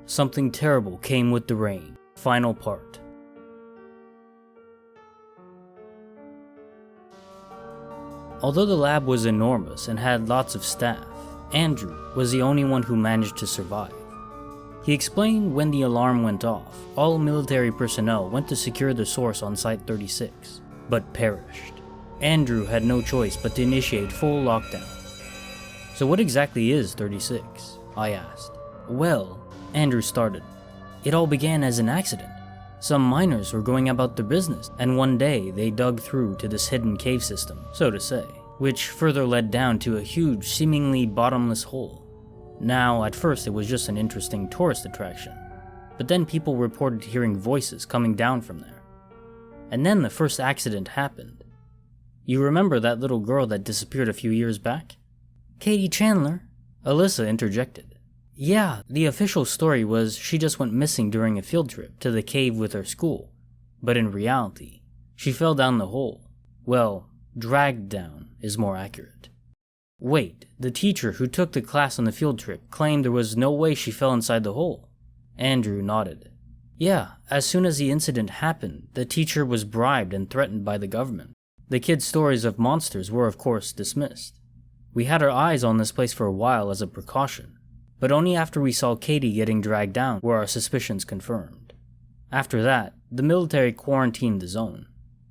Something terrible came with the rain. Final part. Although the lab was enormous and had lots of staff, Andrew was the only one who managed to survive. He explained when the alarm went off, all military personnel went to secure the source on Site-36, but perished. Andrew had no choice but to initiate full lockdown. So what exactly is 36? I asked. Well, Andrew started. It all began as an accident. Some miners were going about their business, and one day they dug through to this hidden cave system, so to say, which further led down to a huge, seemingly bottomless hole. Now, at first it was just an interesting tourist attraction, but then people reported hearing voices coming down from there. And then the first accident happened. You remember that little girl that disappeared a few years back? Katie Chandler? Alyssa interjected. Yeah, the official story was she just went missing during a field trip to the cave with her school, but in reality, she fell down the hole. Well, dragged down is more accurate. Wait, the teacher who took the class on the field trip claimed there was no way she fell inside the hole. Andrew nodded. Yeah, as soon as the incident happened, the teacher was bribed and threatened by the government. The kids' stories of monsters were of course dismissed. We had our eyes on this place for a while as a precaution, but only after we saw Katie getting dragged down were our suspicions confirmed. After that, the military quarantined the zone.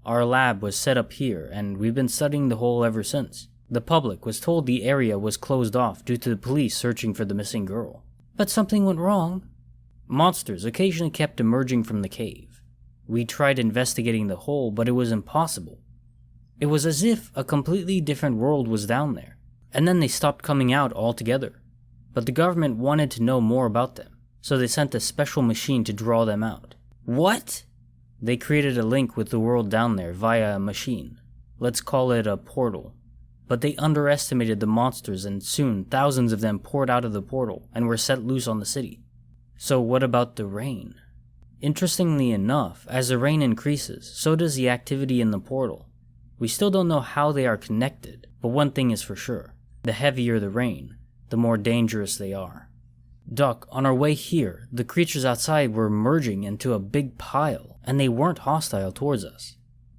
Our lab was set up here, and we've been studying the hole ever since. The public was told the area was closed off due to the police searching for the missing girl. But something went wrong. Monsters occasionally kept emerging from the cave. We tried investigating the hole, but it was impossible. It was as if a completely different world was down there, and then they stopped coming out altogether. But the government wanted to know more about them, so they sent a special machine to draw them out. What? They created a link with the world down there via a machine. Let's call it a portal. But they underestimated the monsters, and soon thousands of them poured out of the portal and were set loose on the city. So what about the rain? Interestingly enough, as the rain increases, so does the activity in the portal. We still don't know how they are connected, but one thing is for sure. The heavier the rain, the more dangerous they are. Doc, on our way here, the creatures outside were merging into a big pile, and they weren't hostile towards us.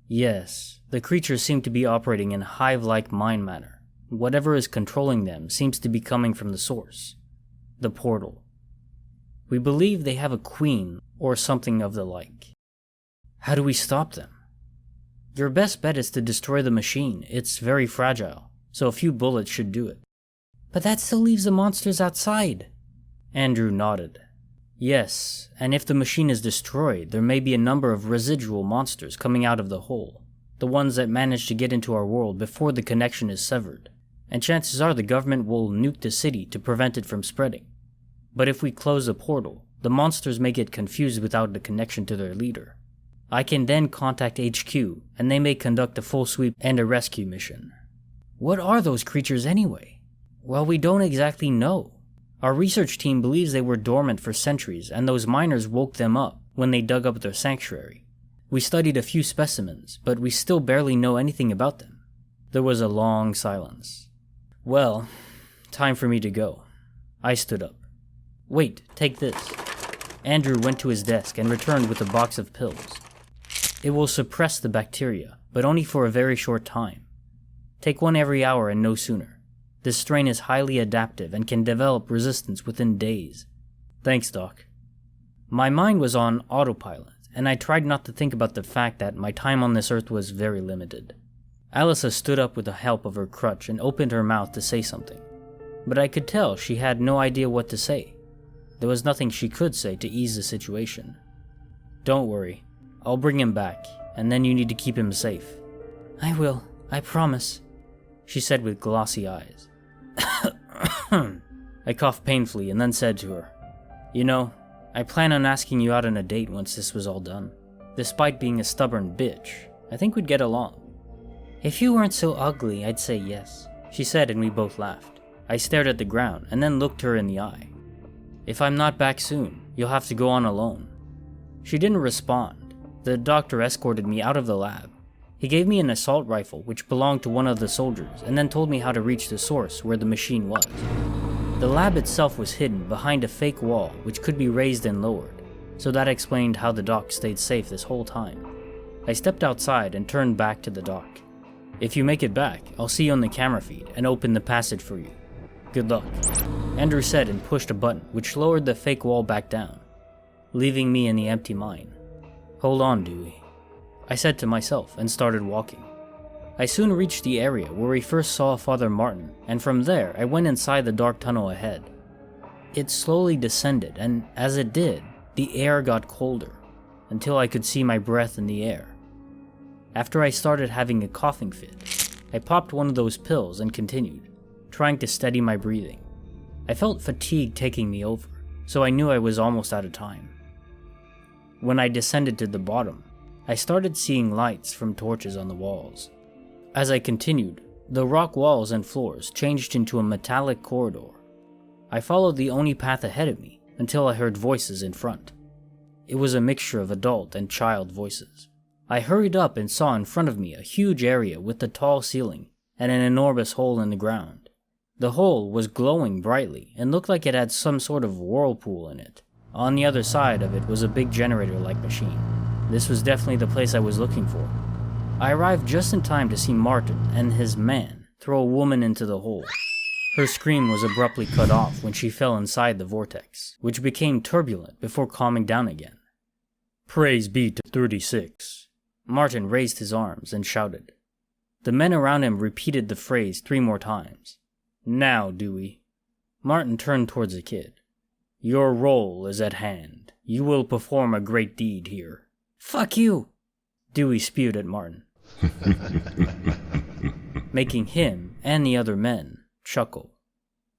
Yes, the creatures seem to be operating in hive-like mind matter. Whatever is controlling them seems to be coming from the source, the portal. We believe they have a queen, or something of the like. How do we stop them? Your best bet is to destroy the machine. It's very fragile, so a few bullets should do it. But that still leaves the monsters outside. Andrew nodded. Yes, and if the machine is destroyed, there may be a number of residual monsters coming out of the hole, the ones that managed to get into our world before the connection is severed, and chances are the government will nuke the city to prevent it from spreading. But if we close the portal, the monsters may get confused without the connection to their leader. I can then contact HQ, and they may conduct a full sweep and a rescue mission. What are those creatures anyway? Well, we don't exactly know. Our research team believes they were dormant for centuries, and those miners woke them up when they dug up their sanctuary. We studied a few specimens, but we still barely know anything about them. There was a long silence. Well, time for me to go. I stood up. Wait, take this. Andrew went to his desk and returned with a box of pills. It will suppress the bacteria, but only for a very short time. Take one every hour and no sooner. This strain is highly adaptive and can develop resistance within days. Thanks, Doc. My mind was on autopilot, and I tried not to think about the fact that my time on this earth was very limited. Alyssa stood up with the help of her crutch and opened her mouth to say something, but I could tell she had no idea what to say. There was nothing she could say to ease the situation. Don't worry, I'll bring him back, and then you need to keep him safe. I will, I promise, she said with glossy eyes. I coughed painfully and then said to her, You know, I plan on asking you out on a date once this was all done. Despite being a stubborn bitch, I think we'd get along. If you weren't so ugly, I'd say yes, she said, and we both laughed. I stared at the ground and then looked her in the eye. If I'm not back soon, you'll have to go on alone. She didn't respond. The doctor escorted me out of the lab. He gave me an assault rifle which belonged to one of the soldiers and then told me how to reach the source where the machine was. The lab itself was hidden behind a fake wall which could be raised and lowered, so that explained how the dock stayed safe this whole time. I stepped outside and turned back to the dock. If you make it back, I'll see you on the camera feed and open the passage for you. Good luck, Andrew said and pushed a button which lowered the fake wall back down, leaving me in the empty mine. Hold on, Dewey, I said to myself and started walking. I soon reached the area where we first saw Father Martin, and from there I went inside the dark tunnel ahead. It slowly descended, and as it did, the air got colder, until I could see my breath in the air. After I started having a coughing fit, I popped one of those pills and continued, trying to steady my breathing. I felt fatigue taking me over, so I knew I was almost out of time. When I descended to the bottom, I started seeing lights from torches on the walls. As I continued, the rock walls and floors changed into a metallic corridor. I followed the only path ahead of me until I heard voices in front. It was a mixture of adult and child voices. I hurried up and saw in front of me a huge area with a tall ceiling and an enormous hole in the ground. The hole was glowing brightly and looked like it had some sort of whirlpool in it. On the other side of it was a big generator-like machine. This was definitely the place I was looking for. I arrived just in time to see Martin and his man throw a woman into the hole. Her scream was abruptly cut off when she fell inside the vortex, which became turbulent before calming down again. Praise be to 36. Martin raised his arms and shouted. The men around him repeated the phrase 3 more times. Now, Dewey. Martin turned towards the kid. Your role is at hand. You will perform a great deed here. Fuck you! Dewey spewed at Martin, making him and the other men chuckle.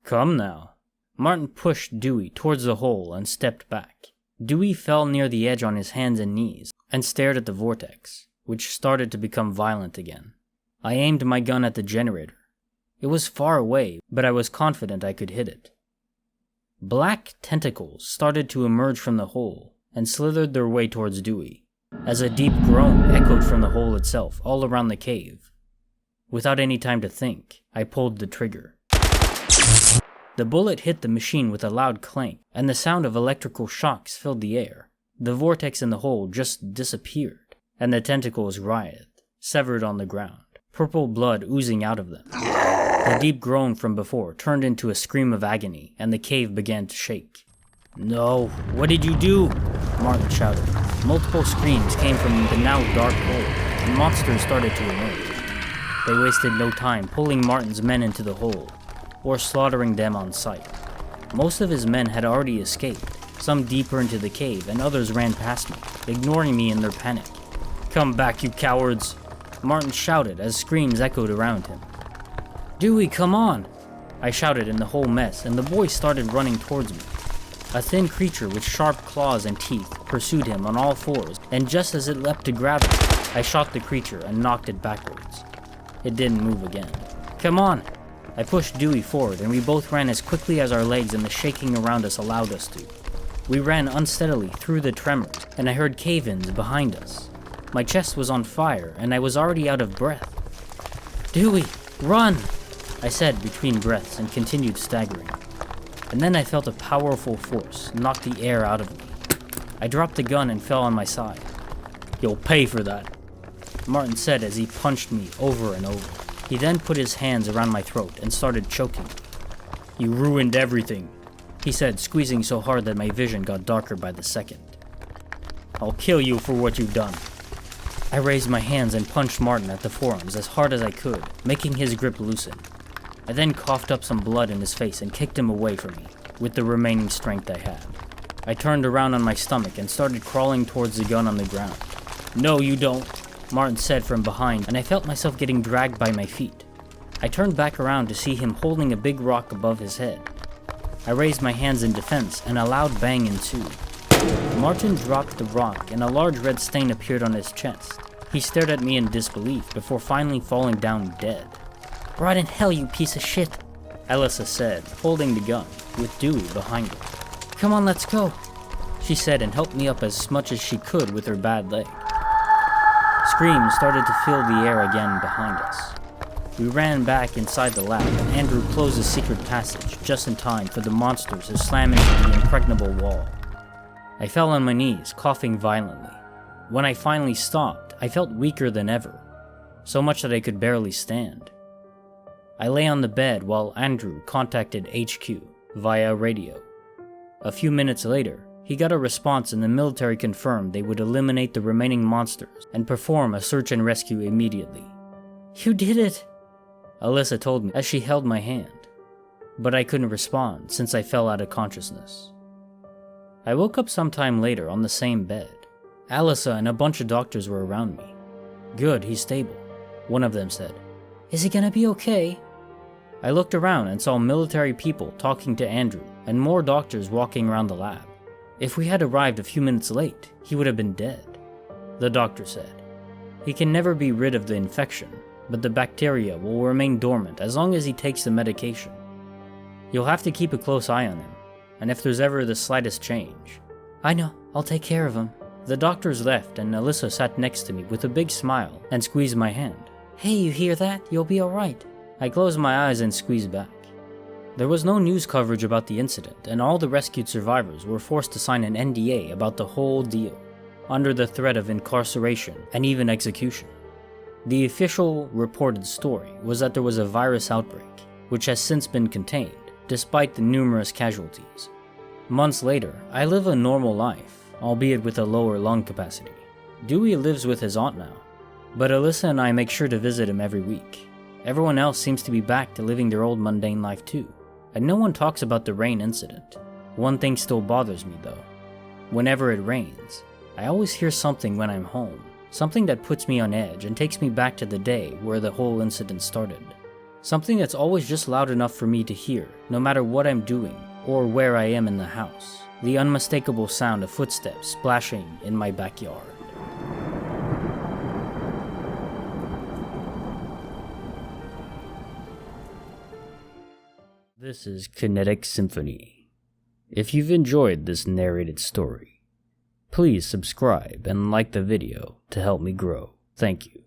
Come now. Martin pushed Dewey towards the hole and stepped back. Dewey fell near the edge on his hands and knees and stared at the vortex, which started to become violent again. I aimed my gun at the generator. It was far away, but I was confident I could hit it. Black tentacles started to emerge from the hole and slithered their way towards Dewey, as a deep groan echoed from the hole itself all around the cave. Without any time to think, I pulled the trigger. The bullet hit the machine with a loud clank, and the sound of electrical shocks filled the air. The vortex in the hole just disappeared, and the tentacles writhed, severed on the ground, purple blood oozing out of them. The deep groan from before turned into a scream of agony, and the cave began to shake. No, what did you do? Martin shouted. Multiple screams came from the now dark hole, and monsters started to emerge. They wasted no time pulling Martin's men into the hole, or slaughtering them on sight. Most of his men had already escaped, some deeper into the cave, and others ran past me, ignoring me in their panic. Come back, you cowards! Martin shouted as screams echoed around him. Dewey, come on! I shouted in the whole mess, and the boys started running towards me. A thin creature with sharp claws and teeth pursued him on all fours, and just as it leapt to grab him, I shot the creature and knocked it backwards. It didn't move again. Come on! I pushed Dewey forward, and we both ran as quickly as our legs and the shaking around us allowed us to. We ran unsteadily through the tremors, and I heard cave-ins behind us. My chest was on fire, and I was already out of breath. Dewey, run! I said between breaths and continued staggering. And then I felt a powerful force knock the air out of me. I dropped the gun and fell on my side. You'll pay for that, Martin said as he punched me over and over. He then put his hands around my throat and started choking. You ruined everything, he said, squeezing so hard that my vision got darker by the second. I'll kill you for what you've done. I raised my hands and punched Martin at the forearms as hard as I could, making his grip loosen. I then coughed up some blood in his face and kicked him away from me, with the remaining strength I had. I turned around on my stomach and started crawling towards the gun on the ground. No, you don't, Martin said from behind, and I felt myself getting dragged by my feet. I turned back around to see him holding a big rock above his head. I raised my hands in defense, and a loud bang ensued. Martin dropped the rock, and a large red stain appeared on his chest. He stared at me in disbelief before finally falling down dead. Right in hell, you piece of shit, Alyssa said, holding the gun, with Dewey behind her. Come on, let's go, she said and helped me up as much as she could with her bad leg. Screams started to fill the air again behind us. We ran back inside the lab, and Andrew closed the secret passage just in time for the monsters to slam into the impregnable wall. I fell on my knees, coughing violently. When I finally stopped, I felt weaker than ever, so much that I could barely stand. I lay on the bed while Andrew contacted HQ via radio. A few minutes later, he got a response and the military confirmed they would eliminate the remaining monsters and perform a search and rescue immediately. "You did it," Alyssa told me as she held my hand, but I couldn't respond since I fell out of consciousness. I woke up sometime later on the same bed. Alyssa and a bunch of doctors were around me. "Good, he's stable," one of them said. "Is he gonna be okay?" I looked around and saw military people talking to Andrew and more doctors walking around the lab. If we had arrived a few minutes late, he would have been dead, the doctor said. He can never be rid of the infection, but the bacteria will remain dormant as long as he takes the medication. You'll have to keep a close eye on him, and if there's ever the slightest change. "I know, I'll take care of him." The doctors left and Alyssa sat next to me with a big smile and squeezed my hand. "Hey, you hear that? You'll be alright." I closed my eyes and squeezed back. There was no news coverage about the incident, and all the rescued survivors were forced to sign an NDA about the whole deal, under the threat of incarceration and even execution. The official reported story was that there was a virus outbreak, which has since been contained, despite the numerous casualties. Months later, I live a normal life, albeit with a lower lung capacity. Dewey lives with his aunt now, but Alyssa and I make sure to visit him every week. Everyone else seems to be back to living their old mundane life too, and no one talks about the rain incident. One thing still bothers me though. Whenever it rains, I always hear something when I'm home, something that puts me on edge and takes me back to the day where the whole incident started. Something that's always just loud enough for me to hear, no matter what I'm doing or where I am in the house. The unmistakable sound of footsteps splashing in my backyard. This is Kinetic Symphony. If you've enjoyed this narrated story, please subscribe and like the video to help me grow. Thank you.